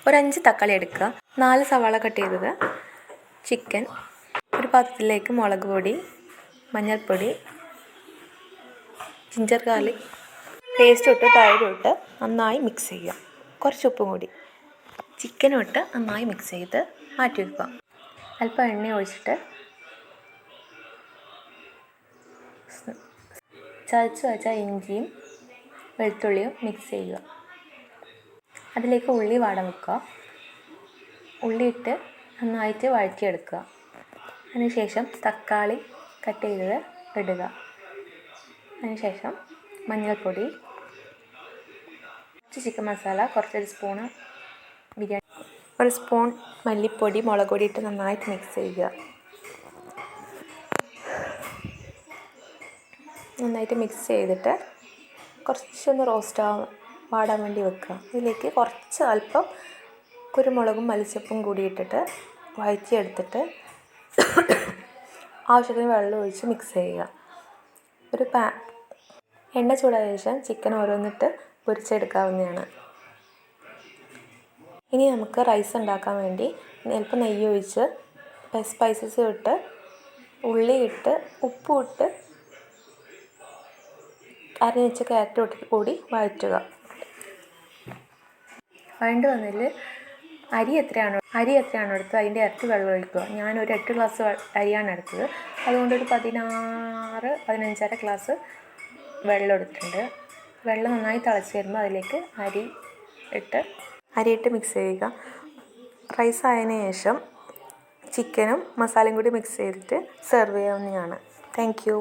ഒരു 5 തക്കാളി എടുക്കുക, 4 സവാള കട്ട് ചെയ്തത്, ചിക്കൻ, ഒരു പാത്രത്തിലേക്ക് മുളക് പൊടി, മഞ്ഞൾപ്പൊടി, ജിഞ്ചർ ഗാർലിക് പേസ്റ്റ് ഇട്ട് തൈരും ഇട്ട് നന്നായി മിക്സ് ചെയ്യുക. കുറച്ച് ഉപ്പും കൂടി ചിക്കനും ഇട്ട് നന്നായി മിക്സ് ചെയ്ത് മാറ്റി വയ്ക്കുക. അല്പം എണ്ണ ഒഴിച്ചിട്ട് ചതച്ച് വെച്ച ഇഞ്ചിയും വെളുത്തുള്ളിയും മിക്സ് ചെയ്യുക. അതിലേക്ക് ഉള്ളി വാടാൻ വെക്കുക. ഉള്ളി ഇട്ട് നന്നായിട്ട് വഴറ്റിയെടുക്കുക. അതിനുശേഷം തക്കാളി കട്ട് ചെയ്തത് ഇടുക. അതിനുശേഷം മഞ്ഞൾപ്പൊടി, കുറച്ച് ചിക്കൻ മസാല, കുറച്ചൊരു സ്പൂണ് ബിരിയാണി, ഒരു സ്പൂൺ മല്ലിപ്പൊടി, മുളക് പൊടി ഇട്ട് നന്നായിട്ട് മിക്സ് ചെയ്യുക. നന്നായിട്ട് മിക്സ് ചെയ്തിട്ട് കുറച്ചൊന്ന് വാടാൻ വേണ്ടി വെക്കുക. ഇതിലേക്ക് കുറച്ച് അല്പം കുരുമുളകും മല്ലിച്ചപ്പും കൂടി ഇട്ടിട്ട് വഴറ്റിയെടുത്തിട്ട് ആവശ്യത്തിന് വെള്ളം ഒഴിച്ച് മിക്സ് ചെയ്യുക. ഒരു എണ്ണ ചൂടായ ശേഷം ചിക്കൻ ഓരോന്നിട്ട് പൊരിച്ചെടുക്കാവുന്നതാണ്. ഇനി നമുക്ക് റൈസ് ഉണ്ടാക്കാൻ വേണ്ടി അല്പം നെയ്യ് ഒഴിച്ച് സ്പൈസസ് ഇട്ട് ഉള്ളി ഇട്ട് ഉപ്പും ഇട്ട് അരിഞ്ഞ് വെച്ച ക്യാരറ്റ് കൂടി വഴറ്റുക. വഴണ്ട് വന്നതിൽ അരി എത്രയാണോ എടുത്തത് അതിൻ്റെ ഇരട്ടി വെള്ളം ഒഴിക്കുക. ഞാനൊരു 8 ഗ്ലാസ് അരിയാണ് എടുത്തത്, അതുകൊണ്ട് ഒരു 15-15 ഗ്ലാസ് വെള്ളം എടുത്തിട്ടുണ്ട്. വെള്ളം നന്നായി തിളച്ച് വരുമ്പോൾ അതിലേക്ക് അരിയിട്ട് മിക്സ് ചെയ്യുക. റൈസ് ആയതിനു ശേഷം ചിക്കനും മസാലയും കൂടി മിക്സ് ചെയ്തിട്ട് സെർവ് ചെയ്യാവുന്നതാണ്. Thank you.